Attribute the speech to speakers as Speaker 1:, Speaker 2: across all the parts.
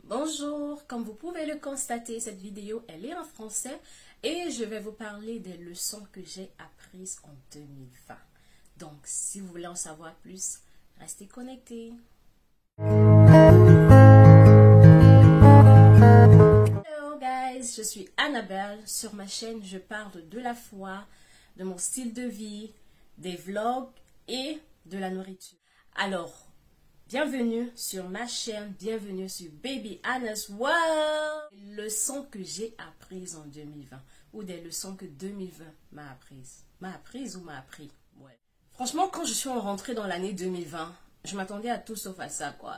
Speaker 1: Bonjour, comme vous pouvez le constater, cette vidéo elle est en français et je vais vous parler des leçons que j'ai apprises en 2020. Donc si vous voulez en savoir plus, restez connectés. Hello guys, je suis Annabelle. Sur ma chaîne, je parle de la foi, de mon style de vie, des vlogs et de la nourriture. Alors, bienvenue sur ma chaîne, bienvenue sur Baby Anna's World. Les leçons que j'ai apprises en 2020 ou des leçons que 2020 m'a apprises. M'a apprises ou m'a appris. Ouais. Franchement, quand je suis rentrée dans l'année 2020, je m'attendais à tout sauf à ça, quoi.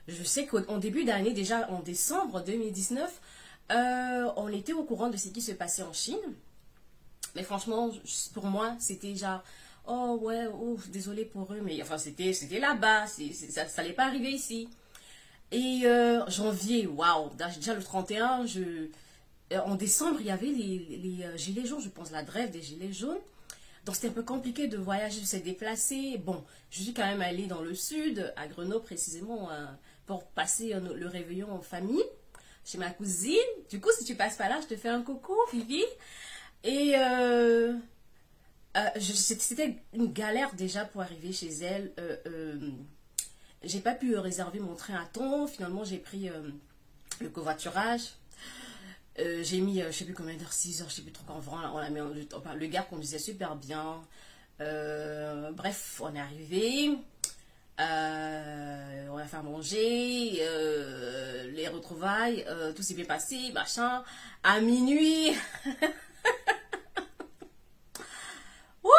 Speaker 1: Je sais qu'en début d'année, déjà en décembre 2019, on était au courant de ce qui se passait en Chine. Mais franchement, pour moi, c'était genre... Oh ouais, ouf, désolé pour eux, mais enfin c'était là-bas, ça n'allait pas arriver ici. Et janvier, waouh, déjà le 31, en décembre, il y avait les gilets jaunes, je pense, la grève des gilets jaunes. Donc c'était un peu compliqué de voyager, de se déplacer. Bon, je suis quand même allée dans le sud, à Grenoble précisément, pour passer le réveillon en famille, chez ma cousine. Du coup, si tu passes par là, je te fais un coucou, Vivi. Et... c'était une galère déjà pour arriver chez elle. J'ai pas pu réserver mon train à temps. Finalement, j'ai pris le covoiturage. J'ai mis, je sais plus combien d'heures, 6 heures, je sais plus trop quand on l'a mis le gars conduisait super bien. Bref, on est arrivé. On a fait à manger. Les retrouvailles. Tout s'est bien passé, machin. À minuit. Wouh!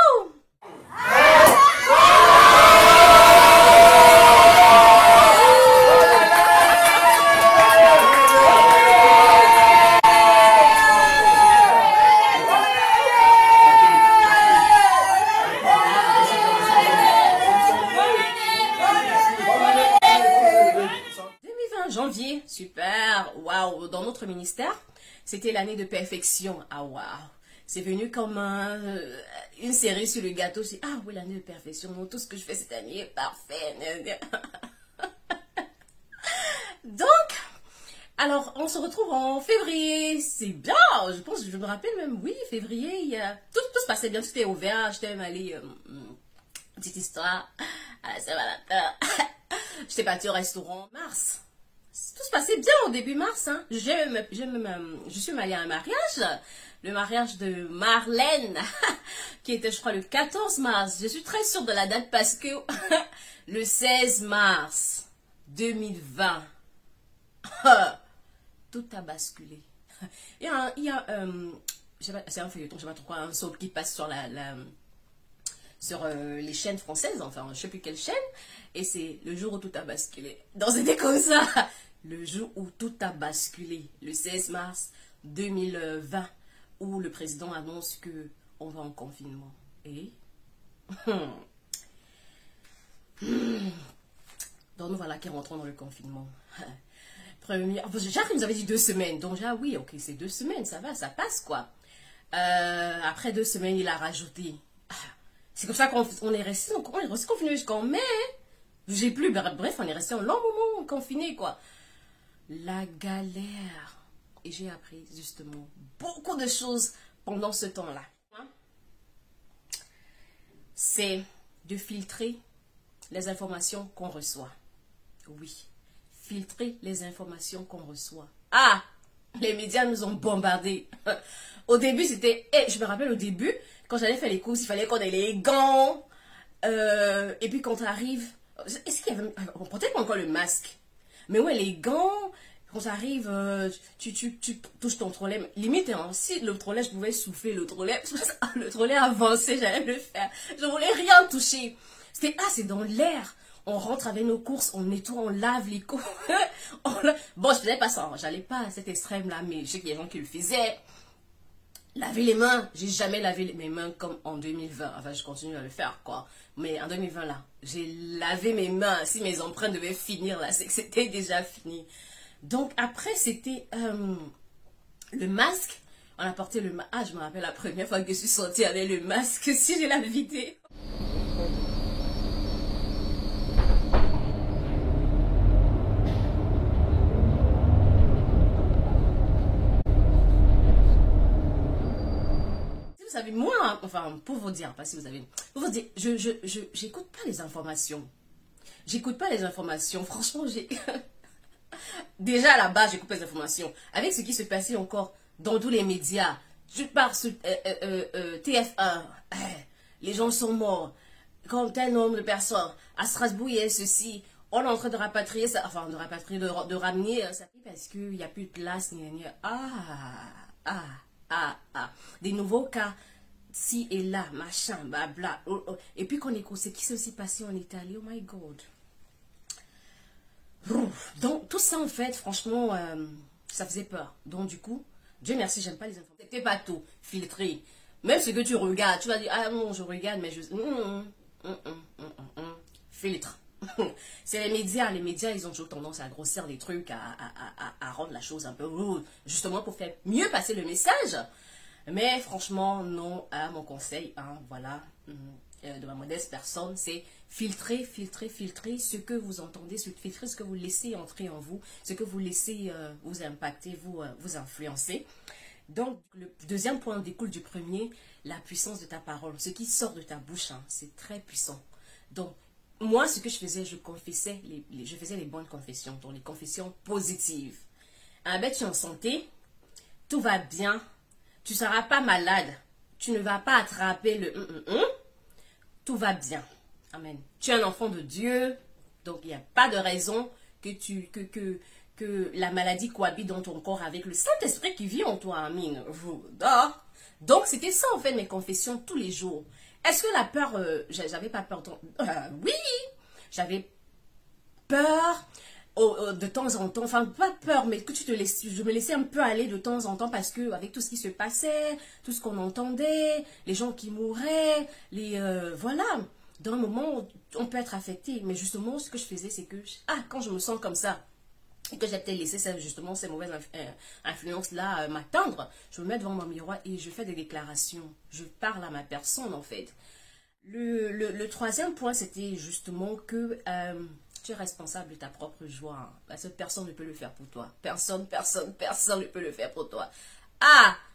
Speaker 1: 2020, janvier, super, waouh, dans notre ministère, c'était l'année de perfection, ah waouh, c'est venu comme une série sur le gâteau, c'est ah oui, l'année de perfection, tout ce que je fais cette année est parfait. Donc, alors, on se retrouve en février, c'est bien, je pense, je me rappelle même, oui, février, tout se passait bien, tout était ouvert, j'étais même allée, petite histoire, à la Saint-Valentin, j'étais partie au restaurant, mars, tout se passait bien au début mars, hein. Je suis allée à un mariage, le mariage de Marlène, qui était, je crois, le 14 mars, je suis très sûre de la date parce que le 16 mars 2020, tout a basculé. Il y a c'est un feuilleton, je sais pas trop quoi, un soap qui passe sur sur les chaînes françaises, enfin je sais plus quelle chaîne, et c'est le jour où tout a basculé. Donc c'était comme ça, le jour où tout a basculé, le 16 mars 2020, où le président annonce que on va en confinement. Et donc nous voilà qui rentrons dans le confinement. Jacques nous avait dit 2 semaines. Donc, ah oui, ok, c'est 2 semaines, ça va, ça passe, quoi. Après 2 semaines, il a rajouté. C'est comme ça qu'on est resté confiné jusqu'en mai. J'ai plus, bref, on est resté un long moment confiné, quoi. La galère. Et j'ai appris, justement, beaucoup de choses pendant ce temps-là. C'est de filtrer les informations qu'on reçoit. Oui. Filtrer les informations qu'on reçoit. Ah, les médias nous ont bombardés. Au début, c'était... je me rappelle au début, quand j'allais faire les courses, il fallait qu'on ait les gants. Et puis quand on arrive... Est-ce qu'il y avait... Peut-être encore le masque. Mais ouais, les gants... Quand ça arrive, tu touches ton trolley. Limite, hein, si le trolley, je pouvais souffler le trolley avançait, j'allais le faire. Je voulais rien toucher. C'était, c'est dans l'air. On rentre avec nos courses, on nettoie, on lave les courses. Bon, je faisais pas ça, hein. J'allais pas à cet extrême-là, mais je sais qu'il y a des gens qui le faisaient. Laver les mains, j'ai jamais lavé mes mains comme en 2020. Enfin, je continue à le faire, quoi. Mais en 2020, là, j'ai lavé mes mains. Si mes empreintes devaient finir, là, c'est que c'était déjà fini. Donc, après, c'était le masque. On a porté le masque. Ah, je me rappelle la première fois que je suis sortie avec le masque. Si j'ai la vidéo. savez, moi, enfin, pour vous dire, pas si vous avez... Pour vous dire, j'écoute pas les informations. J'écoute pas les informations. Franchement, j'ai... Déjà, à la base, j'écoute pas les informations. Avec ce qui se passait encore dans tous les médias, je pars sur TF1, les gens sont morts. Comme tel nombre de personnes, à Strasbourg, il y a ceci. On est en train de rapatrier ça, enfin, de rapatrier, de ramener ça. Parce qu'il n'y a plus de place, des nouveaux cas, ci et là, machin, blabla. Et puis qu'on écoute ce qui s'est aussi passé en Italie, oh my God. Donc, tout ça, en fait, franchement, ça faisait peur. Donc, du coup, Dieu merci, j'aime pas les informations. C'était pas tout filtré. Même ce que tu regardes, tu vas dire, ah non, je regarde, mais je... Filtre. C'est les médias, ils ont toujours tendance à grossir les trucs, à rendre la chose un peu rude, justement pour faire mieux passer le message. Mais franchement, non, mon conseil, voilà, de ma modeste personne, c'est filtrer ce que vous entendez, filtrer ce que vous laissez entrer en vous, ce que vous laissez vous impacter, vous influencer. Donc, le deuxième point découle du premier, la puissance de ta parole. Ce qui sort de ta bouche, c'est très puissant. Donc, moi, ce que je faisais, je confessais, je faisais les bonnes confessions, donc les confessions positives. Ah ben, tu es en santé, tout va bien, tu ne seras pas malade, tu ne vas pas attraper le tout va bien. Amen. Tu es un enfant de Dieu, donc il n'y a pas de raison que la maladie cohabite dans ton corps avec le Saint-Esprit qui vit en toi. Amen. Donc, c'était ça, en fait, mes confessions tous les jours. Est-ce que la peur, j'avais pas peur? Oui, j'avais peur de temps en temps, enfin pas peur, mais que je me laissais un peu aller de temps en temps parce que avec tout ce qui se passait, tout ce qu'on entendait, les gens qui mouraient, voilà, dans un moment on peut être affecté, mais justement ce que je faisais c'est que quand je me sens comme ça et que j'ai peut-être laissé justement ces mauvaises influences là m'atteindre, je me mets devant mon miroir et je fais des déclarations, je parle à ma personne en fait. Le troisième point c'était justement que tu es responsable de ta propre joie. Parce que personne ne peut le faire pour toi. Personne ne peut le faire pour toi.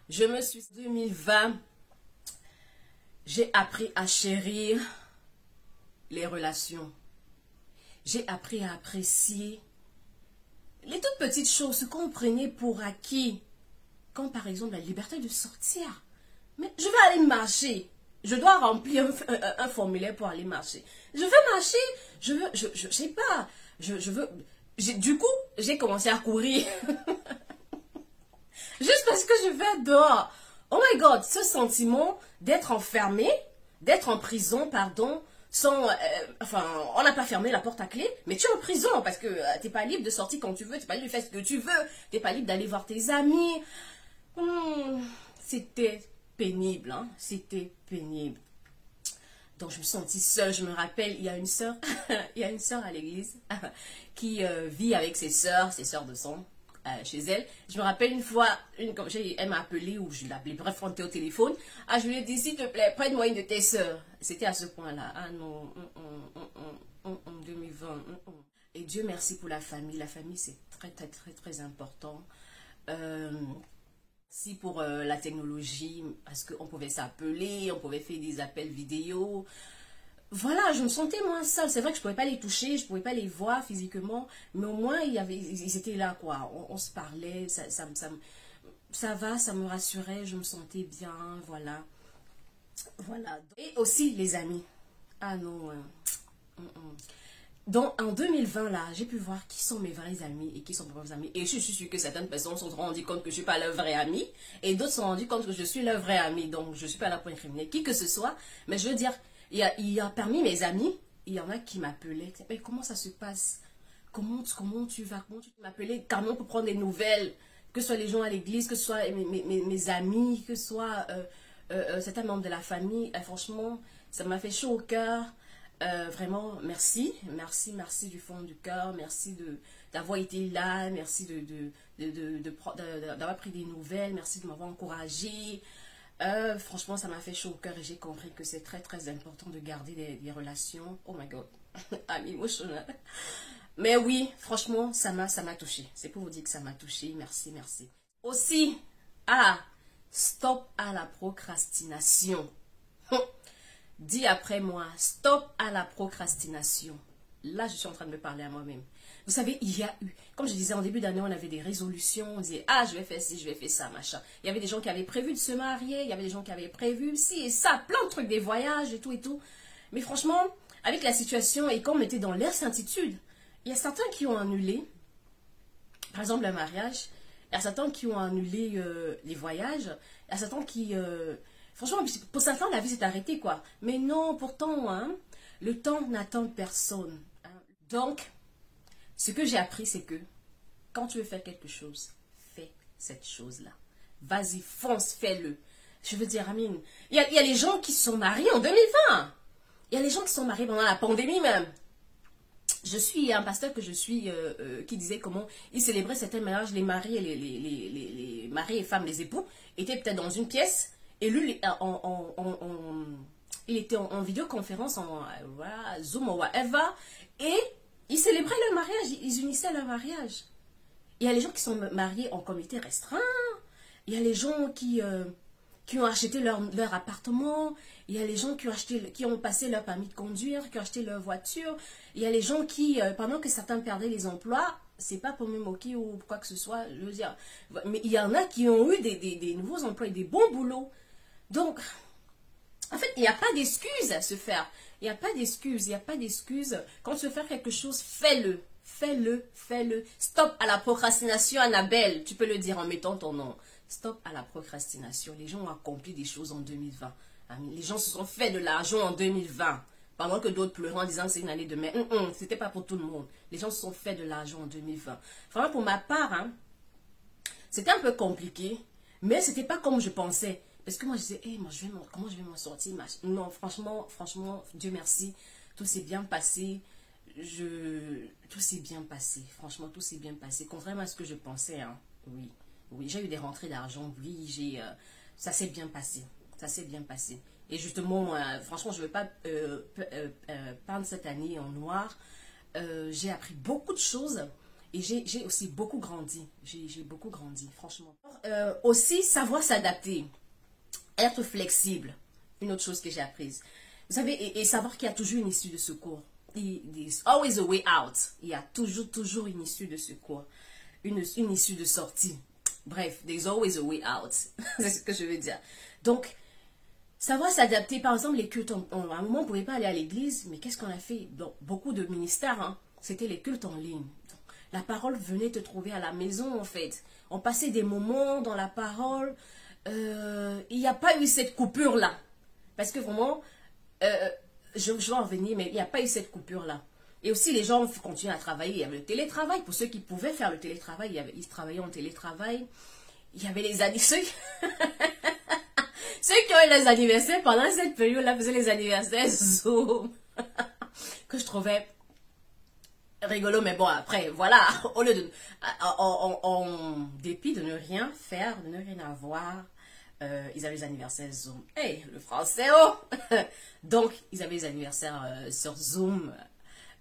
Speaker 1: Je me suis... 2020, j'ai appris à chérir les relations. J'ai appris à apprécier les toutes petites choses, ce qu'on prenait pour acquis. Comme par exemple la liberté de sortir. Mais je vais aller marcher. Je dois remplir un formulaire pour aller marcher. Je veux marcher, je sais pas, du coup, j'ai commencé à courir. Juste parce que je vais dehors. Oh my God, ce sentiment d'être enfermé, d'être en prison, pardon, enfin, on n'a pas fermé la porte à clé, mais tu es en prison parce que tu n'es pas libre de sortir quand tu veux, tu n'es pas libre de faire ce que tu veux, tu n'es pas libre d'aller voir tes amis. C'était pénible, c'était pénible. Donc je me sentis seule, je me rappelle, il y a une sœur, à l'église qui vit avec ses sœurs de sang chez elle. Je me rappelle une fois, elle m'a appelé ou je l'appelais, bref, on était au téléphone. Je lui ai dit, s'il te plaît, prête-moi une de tes sœurs. C'était à ce point-là. Non, 2020. Et Dieu merci pour la famille. La famille, c'est très important. Si pour la technologie, parce qu'on pouvait s'appeler, on pouvait faire des appels vidéo. Voilà, je me sentais moins seule. C'est vrai que je ne pouvais pas les toucher, je ne pouvais pas les voir physiquement, mais au moins, ils étaient là, quoi. On se parlait, ça va, ça me rassurait, je me sentais bien, voilà. Voilà. Et aussi les amis. Non. Donc, en 2020, là, j'ai pu voir qui sont mes vrais amis et qui sont mes vrais amis. Et je suis sûre que certaines personnes se sont rendues compte que je ne suis pas leur vrai ami. Et d'autres se sont rendues compte que je suis leur vrai ami. Donc, je ne suis pas là pour incriminer qui que ce soit. Mais je veux dire, il y a parmi mes amis, il y en a qui m'appelaient. Mais comment ça se passe? Comment tu vas? Comment tu m'appelais carrément pour prendre des nouvelles? Que ce soit les gens à l'église, que ce soit mes amis, que ce soit certains membres de la famille. Franchement, ça m'a fait chaud au cœur. Vraiment, merci du fond du cœur, merci d'avoir été là, merci d'avoir pris des nouvelles, merci de m'avoir encouragé. Franchement, ça m'a fait chaud au cœur et j'ai compris que c'est très important de garder des relations. Oh my God, I'm emotional. Mais oui, franchement, ça m'a touché. C'est pour vous dire que ça m'a touché. Merci. Aussi, Stop à la procrastination. Dis après moi, stop à la procrastination. Là, je suis en train de me parler à moi-même. Vous savez, il y a eu, comme je disais en début d'année, on avait des résolutions, on disait, ah, je vais faire ci, je vais faire ça, machin. Il y avait des gens qui avaient prévu de se marier, il y avait des gens qui avaient prévu ci et ça, plein de trucs, des voyages et tout et tout. Mais franchement, avec la situation et comme on était dans l'incertitude, il y a certains qui ont annulé, par exemple le mariage, il y a certains qui ont annulé les voyages, il y a certains qui... franchement, pour certains, la vie s'est arrêtée, quoi. Mais non, pourtant, hein, le temps n'attend personne. Hein. Donc, ce que j'ai appris, c'est que quand tu veux faire quelque chose, fais cette chose-là. Vas-y, fonce, fais-le. Je veux dire, Amine, il y a les gens qui se sont mariés en 2020. Il y a les gens qui se sont mariés pendant la pandémie même. Je suis un pasteur que je suis qui disait comment il célébrait certains mariages, les maris et les maris et femmes, les époux, étaient peut-être dans une pièce et lui, il était en vidéoconférence, en voilà, Zoom ou whatever, et ils célébraient leur mariage, ils unissaient leur mariage. Il y a les gens qui sont mariés en comité restreint, il y a les gens qui ont acheté leur appartement, il y a les gens qui ont passé leur permis de conduire, qui ont acheté leur voiture, il y a les gens qui, pendant que certains perdaient les emplois, c'est pas pour me moquer ou quoi que ce soit, je veux dire, mais il y en a qui ont eu des nouveaux emplois et des bons boulots. Donc, en fait, il n'y a pas d'excuse à se faire. Il n'y a pas d'excuse, il n'y a pas d'excuse. Quand tu veux faire quelque chose, fais-le. Fais-le, fais-le. Stop à la procrastination, Annabelle. Tu peux le dire en mettant ton nom. Stop à la procrastination. Les gens ont accompli des choses en 2020. Les gens se sont fait de l'argent en 2020. Pendant que d'autres pleuraient en disant que c'est une année de merde. C'était pas pour tout le monde. Les gens se sont fait de l'argent en 2020. Vraiment, pour ma part, hein, c'était un peu compliqué. Mais c'était pas comme je pensais. Parce que moi, je disais, hey, comment je vais m'en sortir? Non, franchement, Dieu merci. Tout s'est bien passé. Tout s'est bien passé. Franchement, tout s'est bien passé. Contrairement à ce que je pensais, hein. Oui. Oui, j'ai eu des rentrées d'argent. Oui, ça s'est bien passé. Ça s'est bien passé. Et justement, franchement, je ne veux pas peindre cette année en noir. J'ai appris beaucoup de choses. Et j'ai aussi beaucoup grandi. J'ai beaucoup grandi, franchement. Aussi, savoir s'adapter. Être flexible. Une autre chose que j'ai apprise. Vous savez, et savoir qu'il y a toujours une issue de secours. There's always a way out. Il y a toujours une issue de secours. Une issue de sortie. Bref, there's always a way out. C'est ce que je veux dire. Donc, savoir s'adapter. Par exemple, les cultes, à un moment, on ne pouvait pas aller à l'église, mais qu'est-ce qu'on a fait? Donc, beaucoup de ministères, hein, c'était les cultes en ligne. Donc, la parole venait te trouver à la maison, en fait. On passait des moments dans la parole. Il n'y a pas eu cette coupure-là. Parce que vraiment, je vais en venir, mais il n'y a pas eu cette coupure-là. Et aussi, les gens continuent à travailler. Il y avait le télétravail. Pour ceux qui pouvaient faire le télétravail, ils travaillaient en télétravail. Il y avait les anniversaires. Ceux qui ont eu les anniversaires pendant cette période-là faisaient les anniversaires Zoom. Que je trouvais rigolo, mais bon, après, voilà. Au lieu de, en dépit de ne rien faire, de ne rien avoir, ils avaient les anniversaires Zoom. Hey, le français, oh! Donc, ils avaient les anniversaires sur Zoom.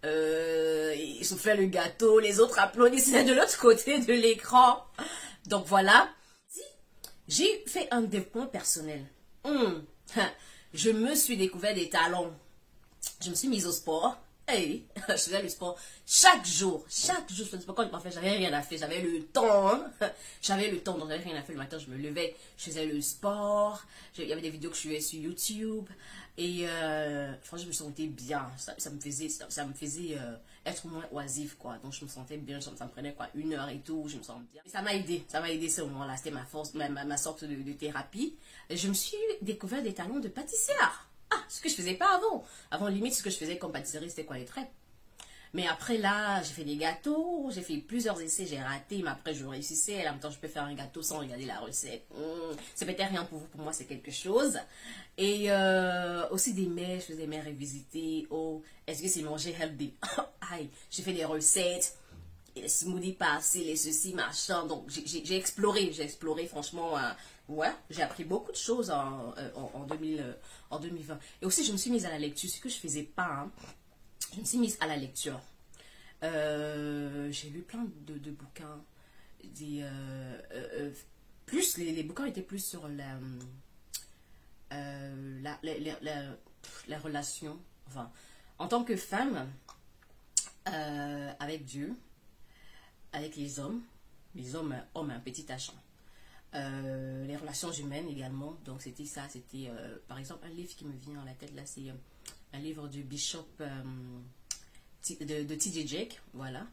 Speaker 1: Ils soufflaient le gâteau, les autres applaudissaient de l'autre côté de l'écran. Donc, voilà. J'ai fait un développement personnel. Je me suis découvert des talents. Je me suis mise au sport. Hey, je faisais le sport chaque jour. Chaque jour, je faisais le sport. Quand je m'en fais, j'avais rien à faire. J'avais le temps. Hein. J'avais le temps, donc j'avais rien à faire. Le matin, je me levais. Je faisais le sport. Il y avait des vidéos que je suivais sur YouTube. Et franchement, je me sentais bien. Ça me faisait être moins oisif, quoi. Donc, je me sentais bien. Ça me prenait quoi, 1 heure et tout. Je me sens bien. Et ça m'a aidé. Ça m'a aidé ce moment-là. C'était ma force, ma sorte de thérapie. Et je me suis découvert des talents de pâtissière. Ah, ce que je faisais pas avant. Avant, limite, ce que je faisais comme pâtisserie, c'était quoi, les crêpes. Mais après, là, j'ai fait des gâteaux, j'ai fait plusieurs essais, j'ai raté, mais après, je réussissais. Et en même temps, je peux faire un gâteau sans regarder la recette. C'est peut-être rien pour vous, pour moi, c'est quelque chose. Et aussi des mets, je faisais des mets revisiter. Oh, est-ce que c'est manger healthy? Aïe, j'ai fait des recettes, les smoothies passés, les ceci, machin. Donc, j'ai exploré, franchement. Ouais, j'ai appris beaucoup de choses en 2020. Et aussi, je me suis mise à la lecture, ce que je faisais pas, hein. Je me suis mise à la lecture. J'ai lu plein de bouquins, plus, les bouquins étaient plus sur la relation, enfin, en tant que femme, avec Dieu, avec les hommes, hommes, un petit H. Les relations humaines également, donc c'était ça, c'était par exemple un livre qui me vient à la tête là, c'est un livre du Bishop de T.D. Jakes, voilà,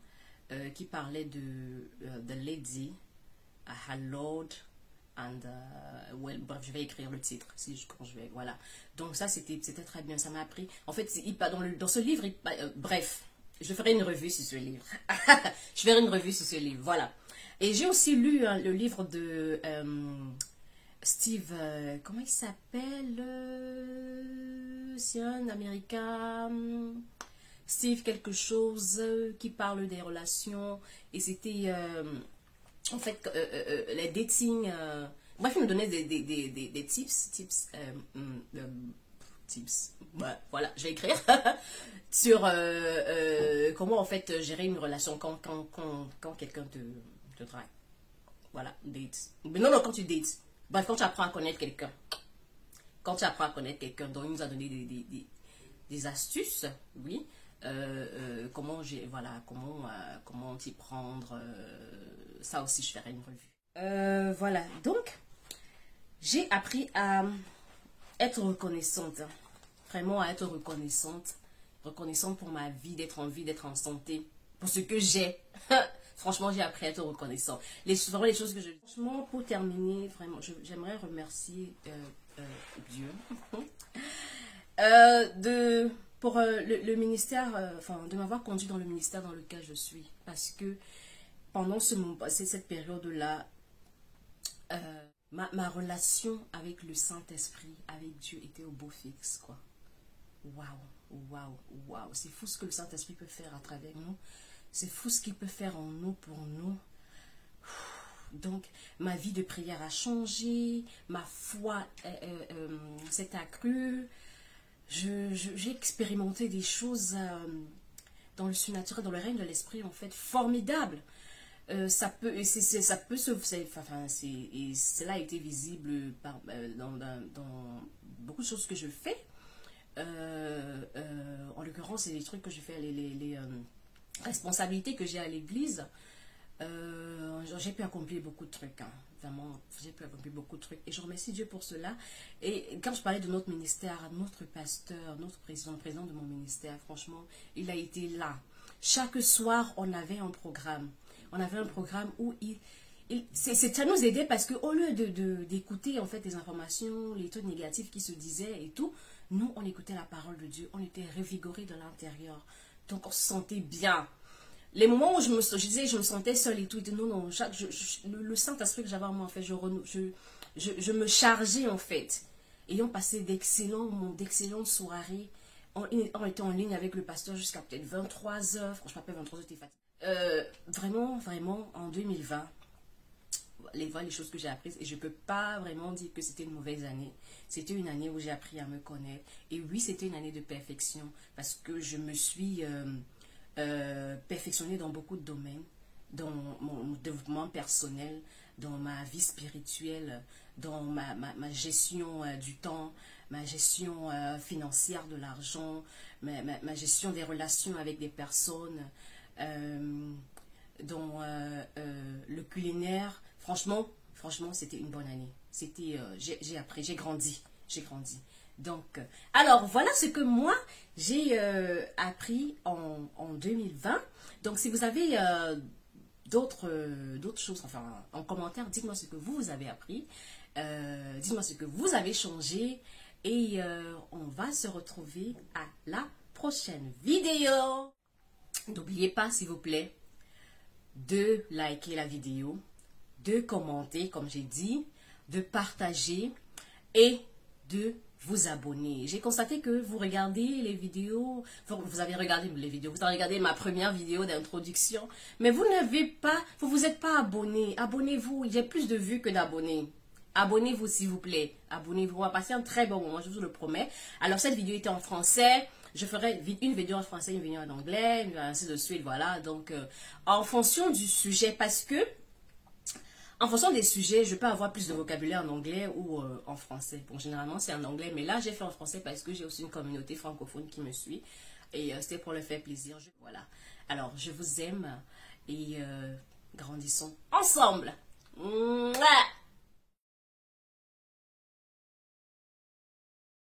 Speaker 1: qui parlait de The Lady, Her Lord, and well, bref, je vais écrire le titre quand je vais, voilà. Donc ça c'était très bien, ça m'a appris. En fait, dans ce livre, bref, je ferai une revue sur ce livre. Je ferai une revue sur ce livre, voilà. Et j'ai aussi lu le livre de Steve, comment il s'appelle, c'est un Américain, Steve quelque chose, qui parle des relations. Et c'était, en fait, les dating. Bref, il me donnait des tips. Tips. Ouais, voilà, je vais écrire. Sur comment, en fait, gérer une relation quand quelqu'un te drague. Voilà, date. Mais non, quand tu dates. Bref, quand tu apprends à connaître quelqu'un. Donc, il nous a donné des astuces, oui. Comment t'y prendre. Ça aussi, je ferai une revue. Voilà, donc, j'ai appris à être reconnaissante. Vraiment à être reconnaissante. Reconnaissante pour ma vie, d'être en vie, d'être en santé. Pour ce que j'ai. Franchement, j'ai appris à être reconnaissant. Vraiment, les choses que je... Franchement, pour terminer, vraiment, j'aimerais remercier Dieu. Pour le ministère, enfin, de m'avoir conduit dans le ministère dans lequel je suis. Parce que pendant cette période-là, ma relation avec le Saint-Esprit, avec Dieu, était au beau fixe, quoi. Waouh. C'est fou ce que le Saint-Esprit peut faire à travers nous. C'est fou ce qu'il peut faire en nous, pour nous. Donc, ma vie de prière a changé, ma foi s'est accrue. J'ai expérimenté des choses dans le surnaturel, dans le règne de l'esprit, en fait, formidables. Cela a été visible dans beaucoup de choses que je fais. En l'occurrence, c'est des trucs que je fais, les responsabilités que j'ai à l'église. J'ai pu accomplir beaucoup de trucs, hein. Vraiment, j'ai pu accomplir beaucoup de trucs et je remercie Dieu pour cela. Et quand je parlais de notre ministère, notre pasteur, notre président, le président de mon ministère, franchement, il a été là. Chaque soir, on avait un programme. On avait un programme où ça nous aidait parce qu'au lieu d'écouter en fait les informations, les trucs négatifs qui se disaient et tout, nous, on écoutait la parole de Dieu. On était revigorés de l'intérieur. Donc, on se sentait bien. Les moments où je me sentais seule et tout, non, le Saint-Esprit que j'avais en moi, en fait, je me chargeais, en fait. Ayant passé d'excellentes soirées, on était en ligne avec le pasteur jusqu'à peut-être 23 heures. Franchement, après 23 heures, j'étais fatiguée. Vraiment, en 2020, les choses que j'ai apprises, et je ne peux pas vraiment dire que c'était une mauvaise année. C'était une année où j'ai appris à me connaître. Et oui, c'était une année de perfection, parce que je me suis perfectionnée dans beaucoup de domaines, dans mon développement personnel, dans ma vie spirituelle, dans ma gestion du temps, ma gestion financière de l'argent, ma gestion des relations avec des personnes, dans le culinaire. Franchement, c'était une bonne année. J'ai appris, j'ai grandi. Donc, alors, voilà ce que moi, j'ai appris en 2020. Donc, si vous avez d'autres choses, enfin, en commentaire, dites-moi ce que vous avez appris. Dites-moi ce que vous avez changé. Et on va se retrouver à la prochaine vidéo. N'oubliez pas, s'il vous plaît, de liker la vidéo, de commenter, comme j'ai dit, de partager et de vous abonner. J'ai constaté que vous regardez les vidéos, vous avez regardé les vidéos, vous avez regardé ma première vidéo d'introduction, mais vous vous êtes pas abonné. Abonnez-vous, il y a plus de vues que d'abonnés. Abonnez-vous s'il vous plaît, abonnez-vous, on va passer un très bon moment, je vous le promets. Alors cette vidéo était en français, je ferai une vidéo en français, une vidéo en anglais, ainsi de suite, voilà. Donc en fonction du sujet, parce que En fonction des sujets, je peux avoir plus de vocabulaire en anglais ou en français. Bon, généralement, c'est en anglais, mais là, j'ai fait en français parce que j'ai aussi une communauté francophone qui me suit. Et c'était pour leur faire plaisir. Voilà. Alors, je vous aime et grandissons ensemble. Mouah.